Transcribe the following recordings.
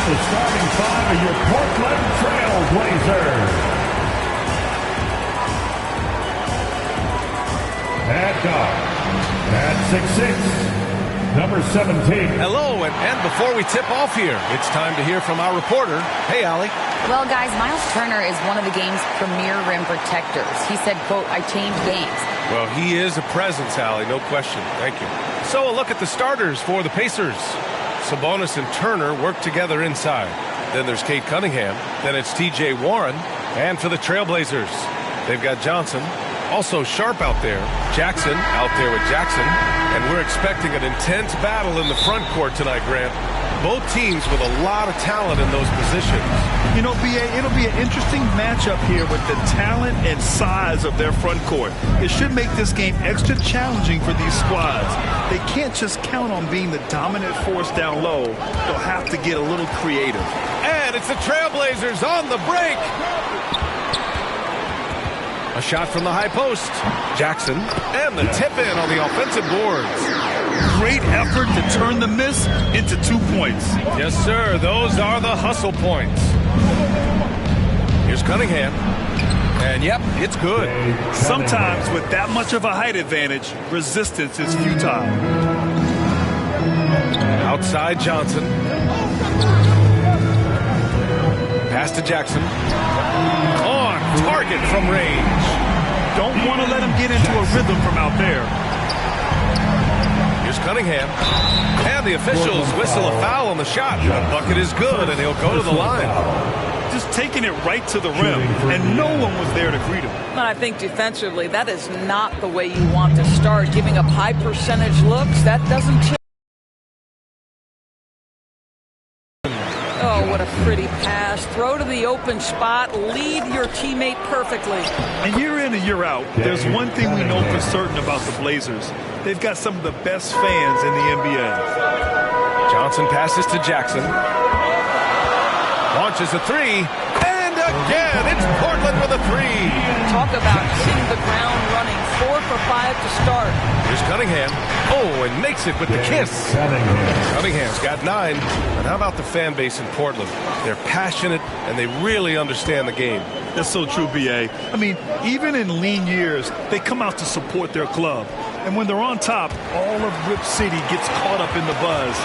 the starting five of your Portland Trailblazers. At guard, at 6'6", number 17. Hello, and before we tip off here, it's time to hear from our reporter. Hey, Allie. Well, guys, Miles Turner is one of the game's premier rim protectors. He said, quote, "I changed games." Well, he is a presence, Allie, no question. Thank you. So a look at the starters for the Pacers. Sabonis and Turner work together inside. Then there's Cade Cunningham. Then it's T.J. Warren. And for the Trailblazers, they've got Johnson. Also Sharp out there. Jackson out there with Jackson. And we're expecting an intense battle in the front court tonight, Grant. Both teams with a lot of talent in those positions. You know, B.A., it'll be an interesting matchup here with the talent and size of their front court. It should make this game extra challenging for these squads. They can't just count on being the dominant force down low. They'll have to get a little creative. And it's the Trailblazers on the break. A shot from the high post. Jackson, and the tip-in on the offensive boards. Great effort to turn the miss into 2 points. Yes, sir. Those are the hustle points. Here's Cunningham. And, yep, it's good. Sometimes with that much of a height advantage, resistance is futile. Outside Johnson. Pass to Jackson. On target from range. Don't want to let him get into a rhythm from out there. Here's Cunningham. And the officials whistle a foul on the shot. The bucket is good, and he'll go to the line. Just taking it right to the rim, and no one was there to greet him. But I think defensively, that is not the way you want to start. Giving up high percentage looks, that doesn't change. Oh, what a pretty pass. Throw to the open spot. Lead your teammate perfectly. And year in and year out, there's one thing we know for certain about the Blazers. They've got some of the best fans in the NBA. Johnson passes to Jackson. Launches a three. And again, it's Portland with a three. Talk about hitting the ground running. 4 for 5 to start. Here's Cunningham. Oh, and makes it with the kiss. Cunningham's got 9. And how about the fan base in Portland? They're passionate, and they really understand the game. That's so true, B.A. I mean, even in lean years, they come out to support their club. And when they're on top, all of Rip City gets caught up in the buzz.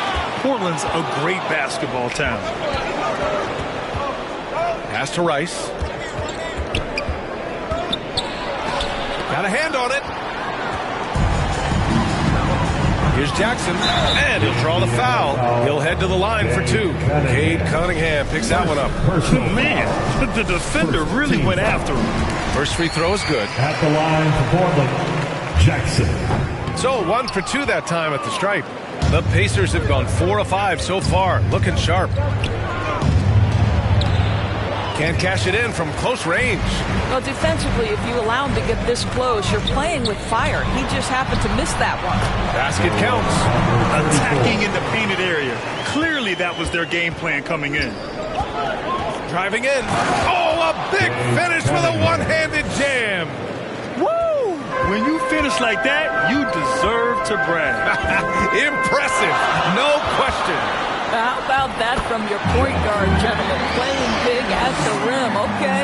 Portland's a great basketball town. Pass to Rice. Got a hand on it. Here's Jackson, and he'll draw the foul. He'll head to the line for 2. Cade Cunningham picks that one up. Man, the defender really went after him. First free throw is good. At the line for Portland, Jackson. So 1 for 2 that time at the stripe. The Pacers have gone 4 of 5 so far, looking sharp. Can't cash it in from close range. Well, defensively, if you allow him to get this close, you're playing with fire. He just happened to miss that one. Basket counts. Attacking in the painted area. Clearly that was their game plan coming in. Driving in. Oh, a big finish with a one-handed jam. Woo! When you finish like that, you deserve to brag. Impressive. No question. How about that from your point guard, gentlemen? Playing big at the rim, okay.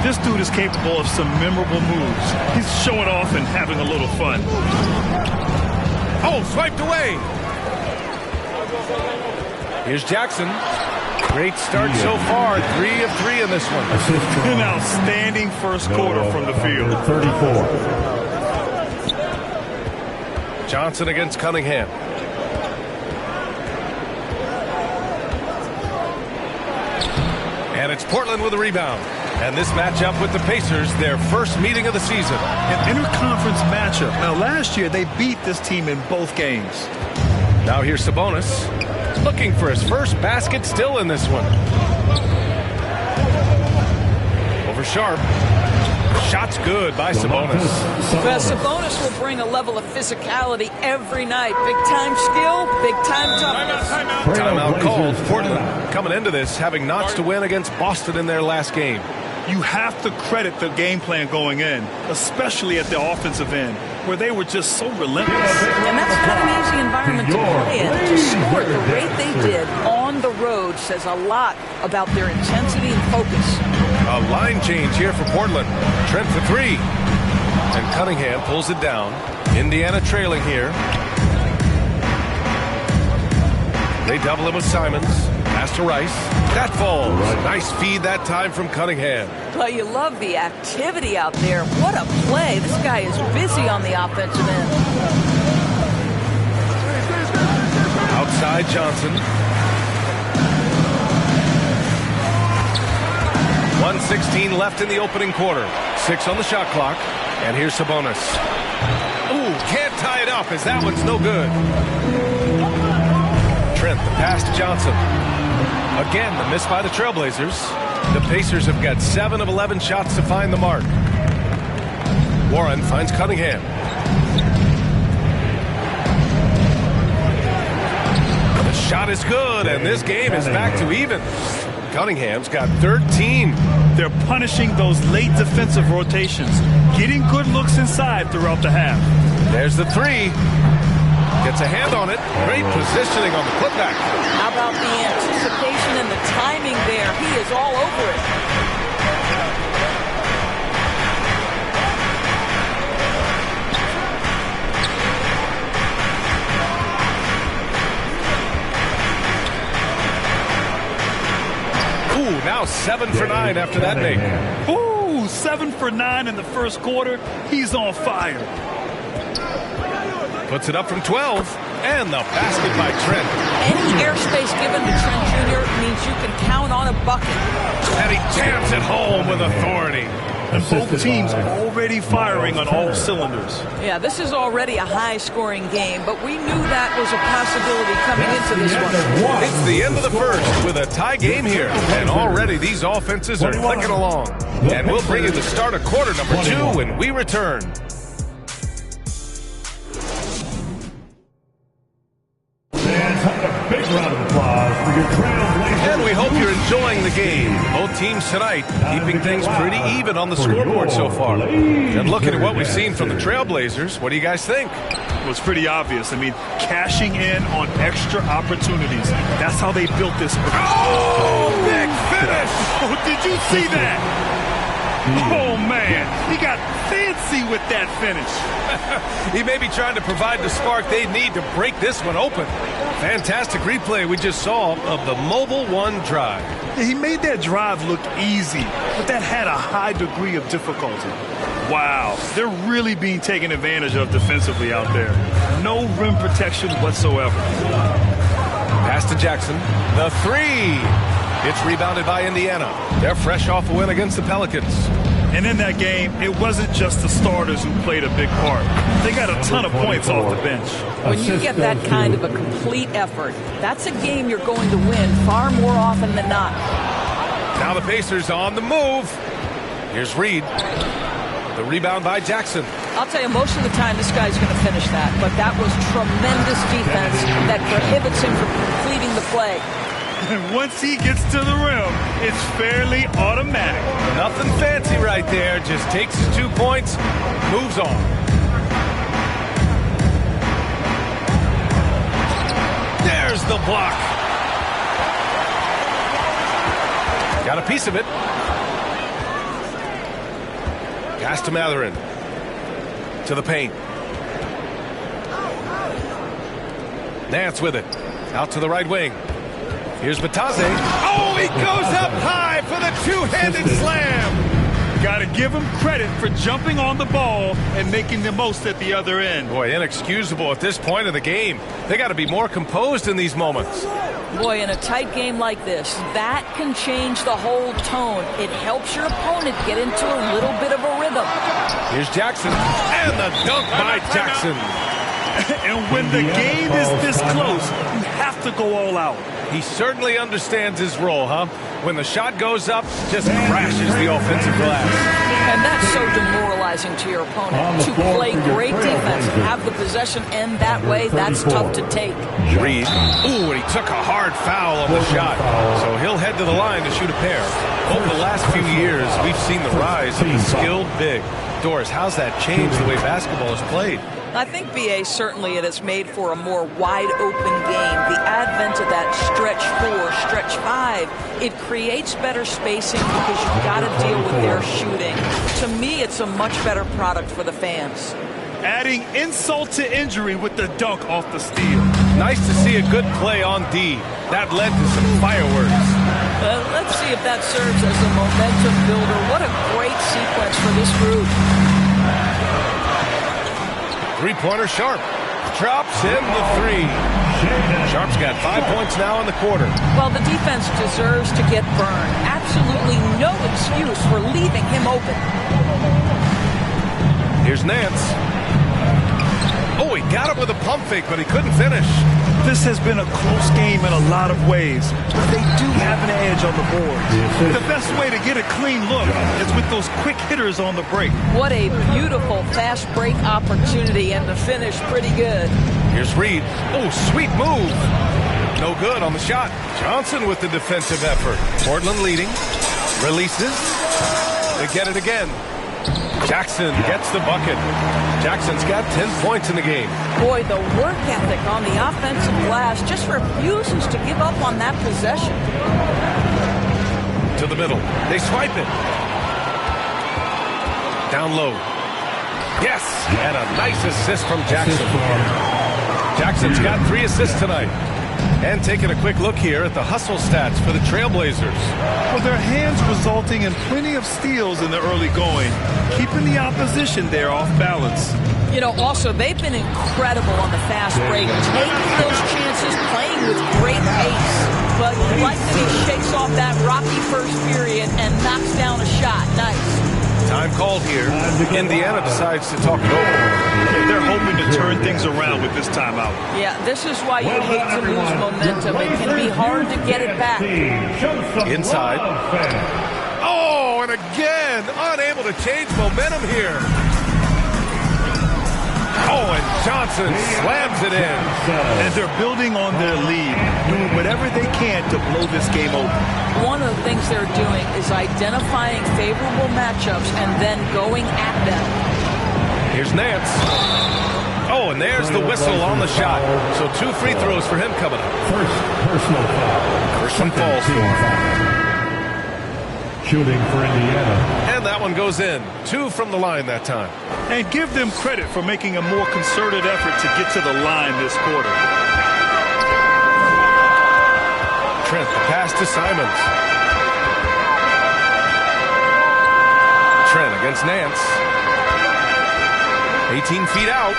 This dude is capable of some memorable moves. He's showing off and having a little fun. Oh, swiped away. Here's Jackson. Great start so far. 3 of 3 in this one. An outstanding first quarter from the field. 34. Johnson against Cunningham. And it's Portland with a rebound. And this matchup with the Pacers, their first meeting of the season. An interconference matchup. Now, last year, they beat this team in both games. Now here's Sabonis. Looking for his first basket still in this one. Over Sharp. Shot's good by Sabonis. Well, Sabonis will bring a level of physicality every night. Big-time skill, big-time toughness. Timeout called. Portland coming into this having notched to win against Boston in their last game. You have to credit the game plan going in, especially at the offensive end, where they were just so relentless. And that's not an easy environment to play in. To score at the rate they did on the road says a lot about their intensity and focus. A line change here for Portland. Trent for three. And Cunningham pulls it down. Indiana trailing here. They double him with Simons. Pass to Rice. That falls. Nice feed that time from Cunningham. Well, you love the activity out there. What a play. This guy is busy on the offensive end. Outside Johnson. 1:16 left in the opening quarter. 6 on the shot clock. And here's Sabonis. Ooh, can't tie it up as that one's no good. Trent, the pass to Johnson. Again, the miss by the Trailblazers. The Pacers have got 7 of 11 shots to find the mark. Warren finds Cunningham. The shot is good, and this game is back to even. Cunningham's got 13. They're punishing those late defensive rotations, getting good looks inside throughout the half. There's the three. Gets a hand on it. Great positioning on the putback. How about the anticipation and the timing there? He is all over it. Ooh, now 7 for 9 after that make. Ooh, 7 for 9 in the first quarter. He's on fire. Puts it up from 12. And the basket by Trent. Any airspace given to Trent Jr. means you can count on a bucket. And he jams it home with authority. And both teams already firing on all cylinders. Yeah, this is already a high-scoring game, but we knew that was a possibility coming into this one. It's the end of the first with a tie game here. And already these offenses are clicking along. And we'll bring you the start of quarter number 2 when we return. Big round of applause for your Trailblazers. And we hope you're enjoying the game. Both teams tonight keeping things pretty even on the scoreboard so far. And looking at what we've seen from the Trailblazers, what do you guys think? Well, it's pretty obvious. I mean, cashing in on extra opportunities. That's how they built this. Oh, big finish! Oh, did you see that? Oh, man. He got fancy with that finish. He may be trying to provide the spark they need to break this one open. Fantastic replay we just saw of the Mobile One drive. He made that drive look easy, but that had a high degree of difficulty. Wow, they're really being taken advantage of defensively out there. No rim protection whatsoever. Pass to Jackson. The three. It's rebounded by Indiana. They're fresh off a win against the Pelicans. And in that game, it wasn't just the starters who played a big part. They got a ton of points off the bench. When you get that kind of a complete effort, that's a game you're going to win far more often than not. Now the Pacers on the move. Here's Reed. The rebound by Jackson. I'll tell you, most of the time this guy's going to finish that, but that was tremendous defense that prohibits him from completing the play. And once he gets to the rim, it's fairly automatic. Nothing fancy right there. Just takes his 2 points, moves on. There's the block. Got a piece of it. Pass to Matherin. To the paint. Nance with it. Out to the right wing. Here's Batase. Oh, he goes up high for the two-handed slam. Got to give him credit for jumping on the ball and making the most at the other end. Boy, inexcusable at this point of the game. They got to be more composed in these moments. Boy, in a tight game like this, that can change the whole tone. It helps your opponent get into a little bit of a rhythm. Here's Jackson. And the dunk by Jackson. And when the game is this close, you have to go all out. He certainly understands his role, huh? When the shot goes up, just crashes the offensive glass. And that's so demoralizing to your opponent. To play great defense, have the possession end that way, that's tough to take. Reed. Ooh, and he took a hard foul on the shot. So he'll head to the line to shoot a pair. Over the last few years, we've seen the rise of the skilled big. Doris, how's that changed the way basketball is played? I think, BA, certainly it has made for a more wide-open game. The advent of that stretch 4, stretch 5, it creates better spacing because you've got to deal with their shooting. To me, it's a much better product for the fans. Adding insult to injury with the dunk off the steal. Nice to see a good play on D. That led to some fireworks. Let's see if that serves as a momentum builder. What a great sequence for this group. Three-pointer Sharp. Drops in the three. Sharp's got 5 points now in the quarter. Well, the defense deserves to get burned. Absolutely no excuse for leaving him open. Here's Nance. Oh, he got it with a pump fake, but he couldn't finish. This has been a close game in a lot of ways, but they do have an edge on the board. The best way to get a clean look is with those quick hitters on the break. What a beautiful fast break opportunity, and the finish pretty good. Here's Reed. Oh, sweet move. No good on the shot. Johnson with the defensive effort. Portland leading. Releases. They get it again. Jackson gets the bucket. Jackson's got 10 points in the game. Boy, the work ethic on the offensive glass just refuses to give up on that possession. To the middle. They swipe it. Down low. Yes! And a nice assist from Jackson. Jackson's got 3 assists tonight. And taking a quick look here at the hustle stats for the Trailblazers. Well, their hands resulting in plenty of steals in the early going, keeping the opposition there off balance. You know, also, they've been incredible on the fast break, taking those chances, playing with great pace. But you like that he shakes off that rocky first period and knocks down a shot. Nice. Time called here. Indiana decides to talk it over. They're hoping to turn things around with this timeout. Yeah, this is why you hate to lose momentum. It can be hard to get it back. Inside. Oh, and again, unable to change momentum here. Oh, and Johnson slams it in. And they're building on their lead, doing whatever they can to blow this game open. One of the things they're doing is identifying favorable matchups and then going at them. Here's Nance. Oh, and there's the whistle on the shot. So 2 free throws for him coming up. First personal foul. First one falls for him. Shooting for Indiana. And that one goes in. 2 from the line that time. And give them credit for making a more concerted effort to get to the line this quarter. Trent, the pass to Simons. Trent against Nance. 18 feet out.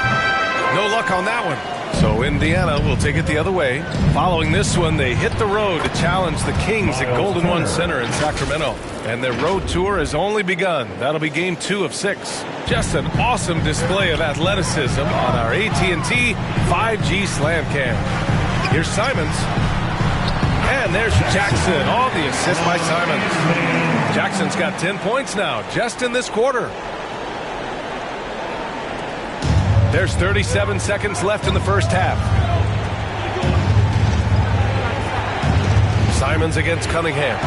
No luck on that one. So Indiana will take it the other way. Following this one, they hit the road to challenge the Kings at Golden One Center in Sacramento. And their road tour has only begun. That'll be game 2 of 6. Just an awesome display of athleticism on our AT&T 5G Slam Cam. Here's Simons. And there's Jackson on the assist by Simons. Jackson's got 10 points now, just in this quarter. There's 37 seconds left in the first half. Simons against Cunningham.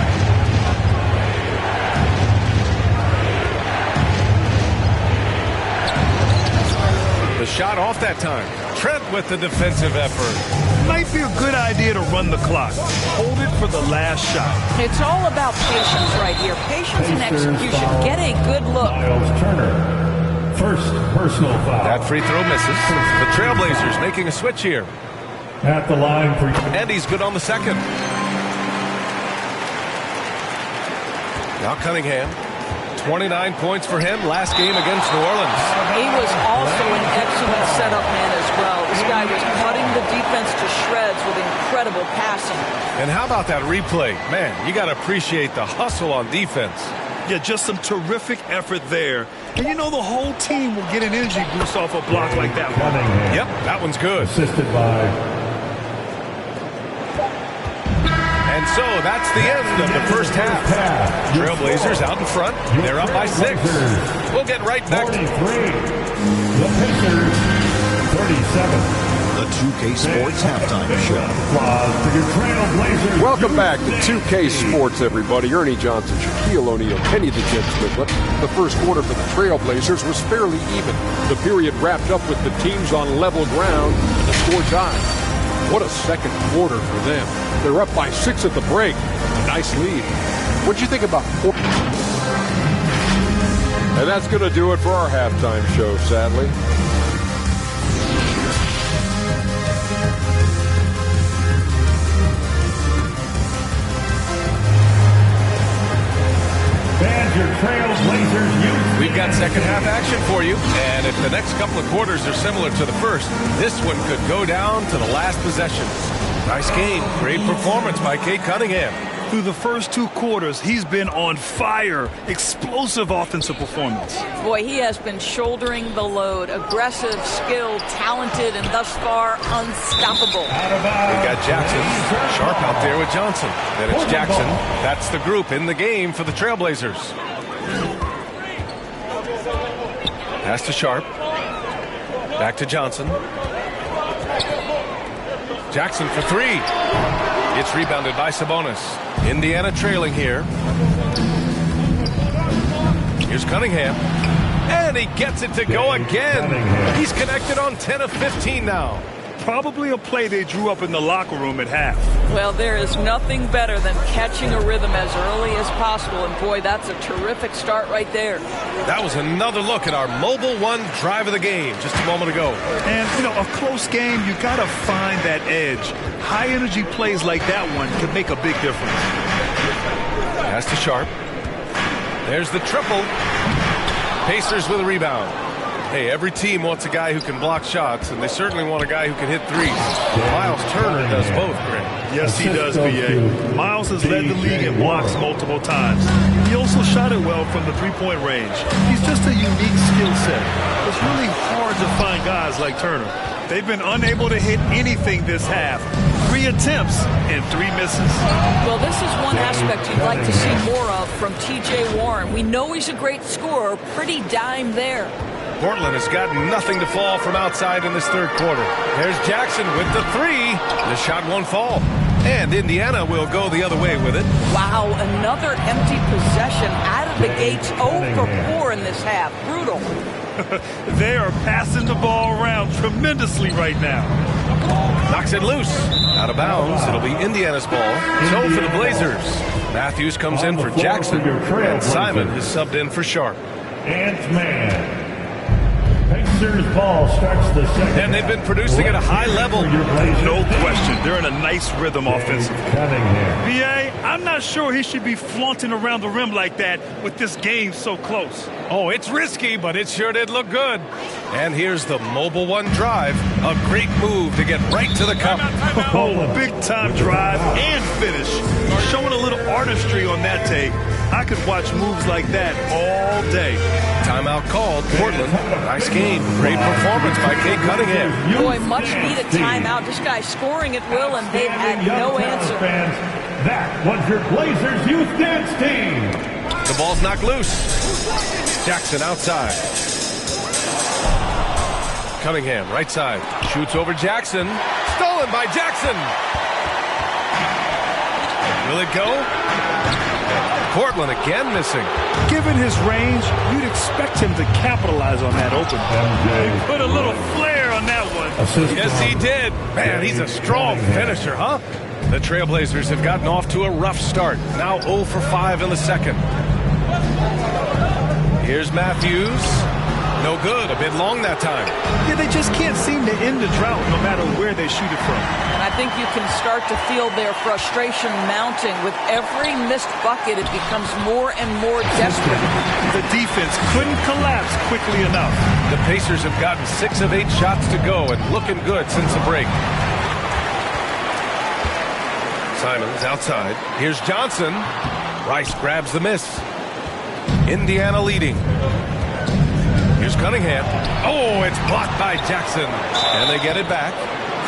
The shot off that time. Trent with the defensive effort. Might be a good idea to run the clock. Hold it for the last shot. It's all about patience right here. Patience and execution. Get a good look. Miles Turner. First personal foul. That free throw misses. The Trailblazers making a switch here. At the line for... And he's good on the second. Now Cunningham. 29 points for him last game against New Orleans. He was also an excellent setup man as well. This guy was cutting the defense to shreds with incredible passing. And how about that replay? Man, you got to appreciate the hustle on defense. Yeah, just some terrific effort there. And you know the whole team will get an energy boost off a block like that one. Yep, that one's good. Assisted by... And so that's the end of the first half. Trailblazers out in front. They're up by 6. We'll get right back to... 43. The Pacers, 37. the 2K Sports Halftime Show. Applause for your Trailblazers. Welcome back to 2K Sports, everybody. Ernie Johnson, Shaquille O'Neal, Kenny the Jet Smith. The first quarter for the Trailblazers was fairly even. The period wrapped up with the teams on level ground and the score tied. What a second quarter for them. They're up by 6 at the break. A nice lead. What'd you think about Portland? And that's going to do it for our halftime show, sadly. Your Trailblazers. We've got second half action for you. And if the next couple of quarters are similar to the first, this one could go down to the last possession. Nice game. Great performance by Cade Cunningham. Through the first 2 quarters, he's been on fire. Explosive offensive performance. Boy, he has been shouldering the load. Aggressive, skilled, talented, and thus far unstoppable. We've got Jackson. Sharp out there with Johnson. Then it's Jackson. That's the group in the game for the Trailblazers. Pass to Sharp. Back to Johnson. Jackson for 3. It's rebounded by Sabonis. Indiana trailing here. Here's Cunningham. And he gets it to go again. He's connected on 10 of 15 now. Probably a play they drew up in the locker room at half. Well, there is nothing better than catching a rhythm as early as possible. And boy, that's a terrific start right there. That was another look at our Mobile One drive of the game just a moment ago. And, you know, a close game, you got to find that edge. High-energy plays like that one can make a big difference. Pass to Sharp. There's the triple. Pacers with a rebound. Hey, every team wants a guy who can block shots, and they certainly want a guy who can hit threes. Miles Turner does both, Greg. Yes, he does, B.A. Miles has led the league in blocks multiple times. He also shot it well from the three-point range. He's just a unique skill set. It's really hard to find guys like Turner. They've been unable to hit anything this half. 3 attempts and 3 misses. Well, this is one aspect you'd like to see more of from T.J. Warren. We know he's a great scorer. Pretty dime there. Portland has got nothing to fall from outside in this third quarter. There's Jackson with the 3. The shot won't fall. And Indiana will go the other way with it. Wow, another empty possession out of the gates. 0 for 4 in this half. Brutal. They are passing the ball around tremendously right now. Knocks it loose. Out of bounds. It'll be Indiana's ball. So for the Blazers. Matthews comes in for Jackson. And Simon is subbed in for Sharp. Ant-Man. Pacers ball starts the second. And they've been producing at a high level. No question. They're in a nice rhythm offensively. B.A., I'm not sure he should be flaunting around the rim like that with this game so close. Oh, it's risky, but it sure did look good. And here's the Mobile One drive. A great move to get right to the cup. Oh, big-time drive and finish. Showing a little artistry on that tape. I could watch moves like that all day. Timeout called. Portland. Nice game. Great performance by Cade Cunningham. Boy, much needed timeout. This guy's scoring at will, and they've had no answer. That was your Blazers youth dance team. The ball's knocked loose. Jackson outside. Cunningham right side. Shoots over Jackson. Stolen by Jackson. Will it go? Portland again missing. Given his range, you'd expect him to capitalize on that open. He put a little flair on that one. Yes, he did. Man, he's a strong finisher, huh? The Trailblazers have gotten off to a rough start. Now 0 for 5 in the second. Here's Matthews. No good. A bit long that time. Yeah, they just can't seem to end the drought no matter where they shoot it from. And I think you can start to feel their frustration mounting. With every missed bucket, it becomes more and more desperate. The defense couldn't collapse quickly enough. The Pacers have gotten 6 of 8 shots to go and looking good since the break. Simons outside. Here's Johnson. Rice grabs the miss. Indiana leading. Here's Cunningham. Oh, it's blocked by Jackson. And they get it back.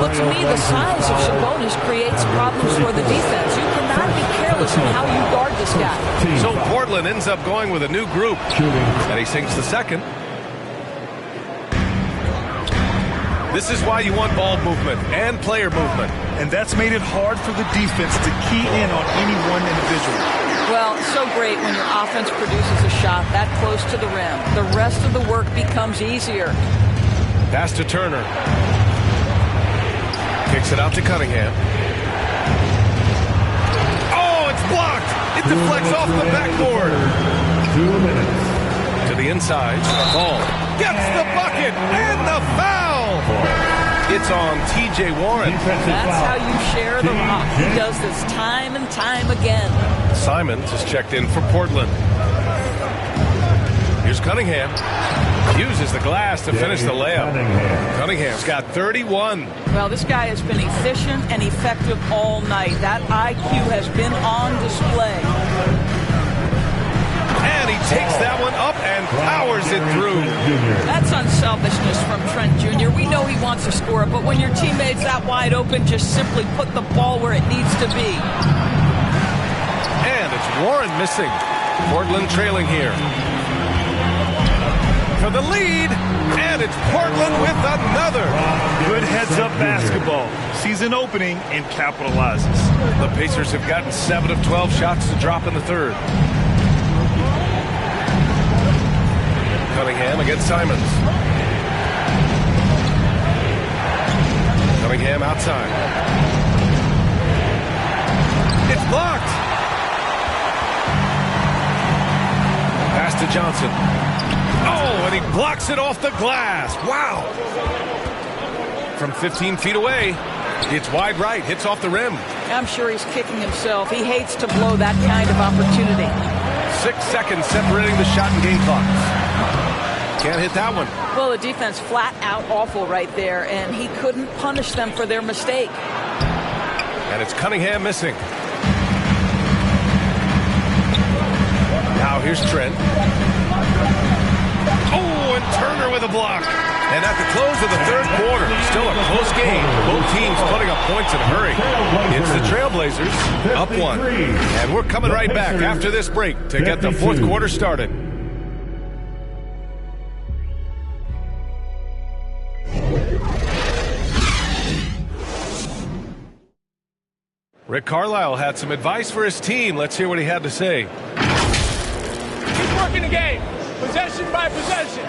Well, to me, the size of Sabonis creates problems for the defense. You cannot be careless in how you guard this guy. So Portland ends up going with a new group. And he sinks the second. This is why you want ball movement and player movement. And that's made it hard for the defense to key in on any one individual. Well, so great when your offense produces a shot that close to the rim. The rest of the work becomes easier. Pass to Turner. Kicks it out to Cunningham. Oh, it's blocked. It deflects off the backboard. 2 minutes. To the inside. Ball. Gets the bucket and the foul. It's on T.J. Warren. That's how you share the rock. He does this time and time again. Simons is checked in for Portland. Here's Cunningham. Uses the glass to finish the layup. Cunningham's got 31. Well, this guy has been efficient and effective all night. That IQ has been on display. And he takes that one up and powers it through. That's unselfishness from Trent Jr. We know he wants to score it, but when your teammate's that wide open, just simply put the ball where it needs to be. And it's Warren missing. Portland trailing here. For the lead, and it's Portland with another. Good heads-up basketball. Sees an opening and capitalizes. The Pacers have gotten 7 of 12 shots to drop in the third. Cunningham against Simons. Cunningham outside. It's blocked. Pass to Johnson. Oh, and he blocks it off the glass. Wow. From 15 feet away, it's wide right, hits off the rim. I'm sure he's kicking himself. He hates to blow that kind of opportunity. 6 seconds separating the shot and game clock. Can't hit that one. Well, the defense flat out awful right there, and he couldn't punish them for their mistake. And it's Cunningham missing. Now here's Trent. Oh, and Turner with a block. And at the close of the third quarter, still a close game. Both teams putting up points in a hurry. It's the Trailblazers up 1. And we're coming right back after this break to get the fourth quarter started. Rick Carlisle had some advice for his team. Let's hear what he had to say. Keep working the game. Possession by possession.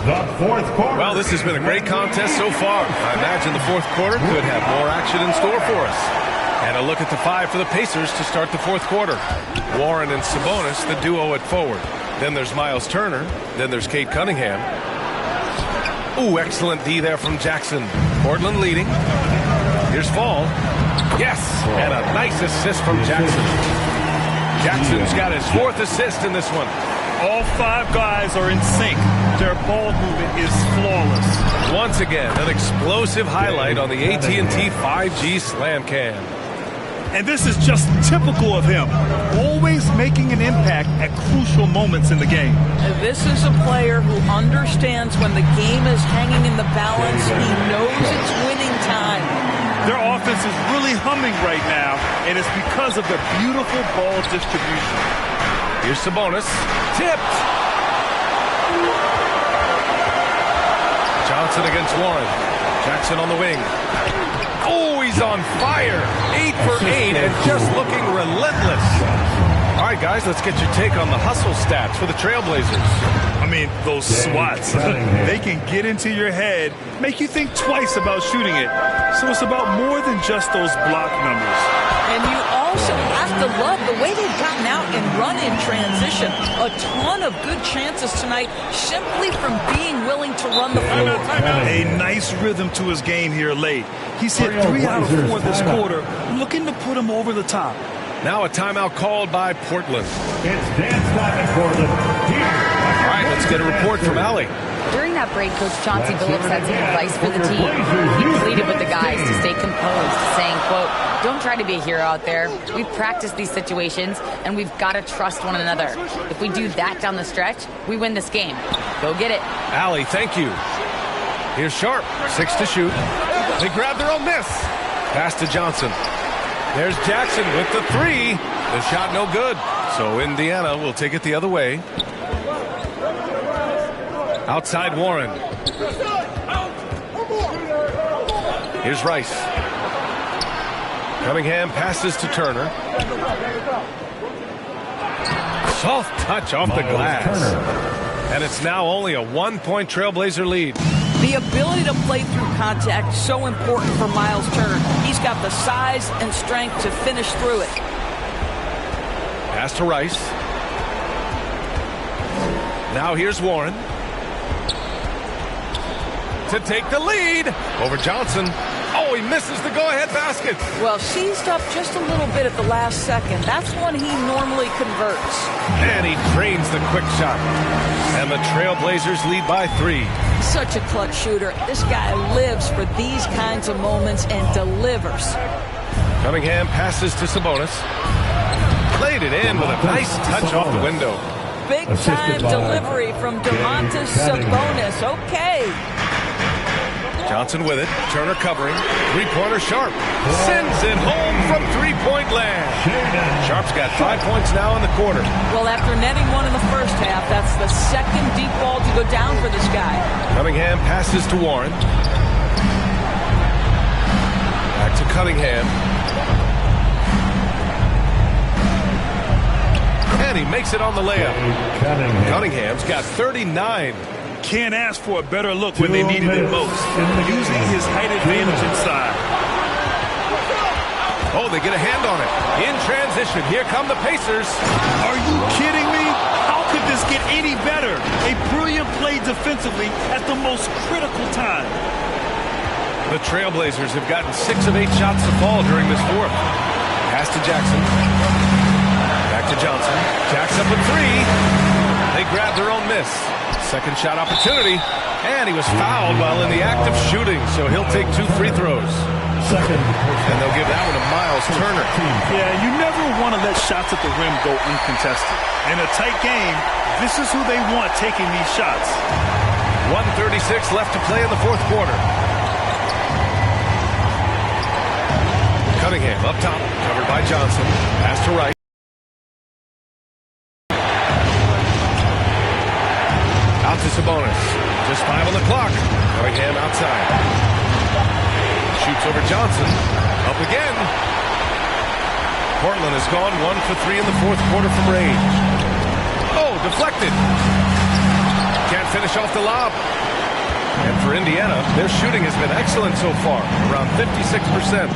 The fourth quarter. Well, this has been a great contest so far. I imagine the fourth quarter could have more action in store for us. And a look at the 5 for the Pacers to start the fourth quarter. Warren and Sabonis, the duo at forward. Then there's Miles Turner. Then there's Cade Cunningham. Ooh, excellent D there from Jackson. Portland leading. Here's Fall. Yes, and a nice assist from Jackson. Jackson's got his 4th assist in this one. All 5 guys are in sync. Their ball movement is flawless. Once again, an explosive highlight on the AT&T 5G Slam Cam. And this is just typical of him. Always making an impact at crucial moments in the game. This is a player who understands when the game is hanging in the balance. He knows it's winning time. Their offense is really humming right now, and it's because of the beautiful ball distribution. Here's Sabonis. Tipped. Johnson against Warren. Jackson on the wing. Oh, he's on fire. 8 for 8 and just looking relentless. All right, guys, let's get your take on the hustle stats for the Trailblazers. I mean, those swats, they can get into your head, make you think twice about shooting it. So it's about more than just those block numbers. And you also have to love the way they've gotten out and run in transition. A ton of good chances tonight simply from being willing to run the floor. A nice rhythm to his game here late. He's hit 3 out of 4 this quarter, looking to put him over the top. Now a timeout called by Portland. It's dance time in Portland. All right, let's get a report from Allie. During that break, Coach Chauncey Billups had some advice for the team. He pleaded with the guys to stay composed, saying, quote, "Don't try to be a hero out there. We've practiced these situations, and we've got to trust one another. If we do that down the stretch, we win this game. Go get it." Allie, thank you. Here's Sharp, 6 to shoot. They grab their own miss. Pass to Johnson. There's Jackson with the 3. The shot no good. So Indiana will take it the other way. Outside Warren. Here's Rice. Cunningham passes to Turner. Soft touch off the glass. And it's now only a 1-point Trailblazer lead. The ability to play through contact is so important for Miles Turner. He's got the size and strength to finish through it. Pass to Rice. Now here's Warren. To take the lead over Johnson. Oh, he misses the go-ahead basket. Well, seized up just a little bit at the last second. That's when he normally converts. And he drains the quick shot. And the Trailblazers lead by 3. Such a clutch shooter. This guy lives for these kinds of moments and delivers. Cunningham passes to Sabonis. Played it in with a nice touch off the window. Big-time delivery from Domantas Sabonis. Okay. Johnson with it. Turner covering. Three-pointer Sharp. Sends it home from three-point land. Sharp's got 5 points now in the quarter. Well, after netting one in the first half, that's the second deep ball to go down for this guy. Cunningham passes to Warren. Back to Cunningham. And he makes it on the layup. Cunningham's got 39. Can't ask for a better look when they needed it most. Using his height advantage inside. Oh, they get a hand on it. In transition, here come the Pacers. Are you kidding me? How could this get any better? A brilliant play defensively at the most critical time. The Trailblazers have gotten 6 of 8 shots to fall during this fourth. Pass to Jackson. Back to Johnson. Jacks up with 3. They grab their own miss. Second shot opportunity, and he was fouled while in the act of shooting, so he'll take 2 free throws. And they'll give that one to Miles Turner. Yeah, you never want to let shots at the rim go uncontested. In a tight game, this is who they want taking these shots. 1:36 left to play in the fourth quarter. Cunningham up top, covered by Johnson. Pass to Rice. Out to Sabonis. Just 5 on the clock. Cunningham outside. Shoots over Johnson. Up again. Portland has gone 1 for 3 in the fourth quarter from range. Oh, deflected. Can't finish off the lob. And for Indiana, their shooting has been excellent so far, around 56%.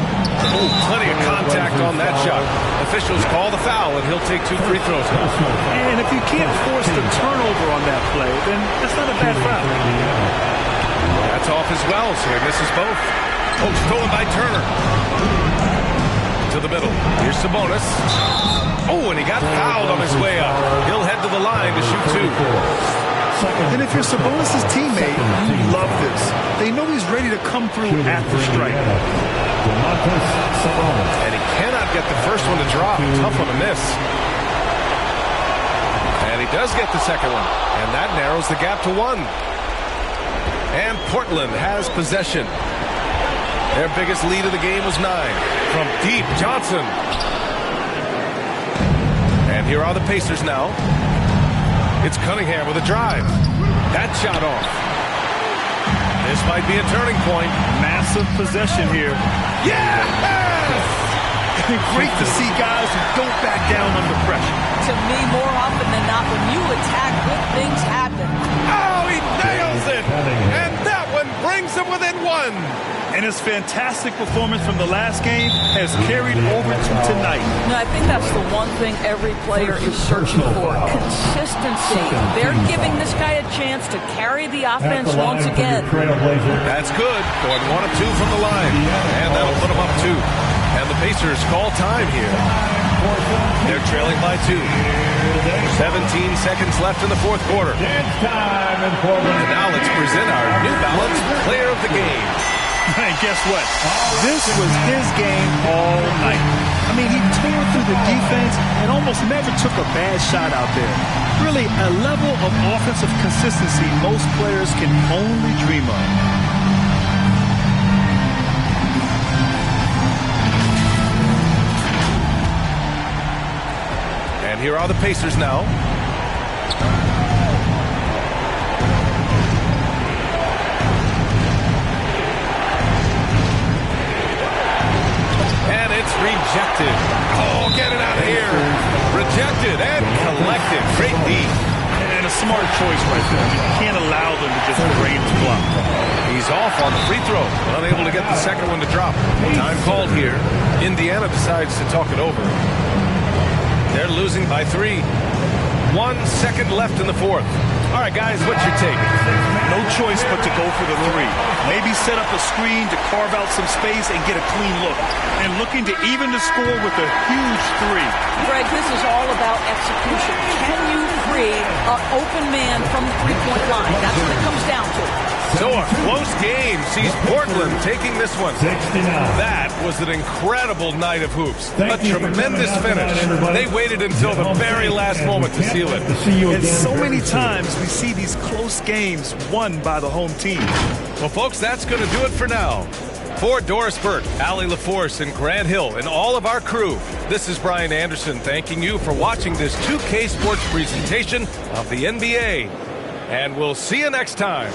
Oh, plenty of contact on that shot. Officials call the foul, and he'll take 2 free throws now. And if you can't force the turnover on that play, then that's not a bad foul. That's off as well, so he misses both. Oh, stolen by Turner. To the middle. Here's Sabonis. Oh, and he got fouled on his way up. He'll head to the line to shoot 2. And if you're Sabonis' teammate, you love this. They know he's ready to come through at the strike. And he cannot get the first one to drop. Tough one to miss. And he does get the second one. And that narrows the gap to 1. And Portland has possession. Their biggest lead of the game was 9. From deep, Johnson. And here are the Pacers now. It's Cunningham with a drive. That shot off. This might be a turning point. Massive possession here. Yes! Great to see guys who don't back down under pressure. To me, more often than not, when you attack, good things happen. Oh, he nails it! And that one brings him within 1. And his fantastic performance from the last game has carried over to tonight. No, I think that's the one thing every player is searching for. Consistency. They're giving this guy a chance to carry the offense once again. That's good. Going 1 of 2 from the line. And that'll put him up 2. And the Pacers call time here. They're trailing by 2. 17 seconds left in the fourth quarter. And now let's present our New Balance Player of the Game. And guess what? This was his game all night. I mean, he tore through the defense and almost never took a bad shot out there. Really, a level of offensive consistency most players can only dream of. And here are the Pacers now. rejected. Oh, get it out of here. Rejected and collected. Great D. And a smart choice right there. You can't allow them to just drain the block. He's off on the free throw. Unable to get the second one to drop. Time called here. Indiana decides to talk it over. They're losing by 3. 1 second left in the fourth. All right, guys, what's your take? No choice but to go for the 3. Maybe set up a screen to carve out some space and get a clean look. And looking to even the score with a huge 3. Greg, this is all about execution. Can you free an open man from the three-point line? That's what it comes down to. So a close game sees Portland taking this one. 69. That was an incredible night of hoops. Thank A you for tremendous coming out finish. tonight, everybody. They waited until the very last moment to seal it. To see you And again so very many soon. times we see these close games won by the home team. Well, folks, that's going to do it for now. For Doris Burke, Allie LaForce, and Grant Hill, and all of our crew, this is Brian Anderson thanking you for watching this 2K Sports presentation of the NBA. And we'll see you next time.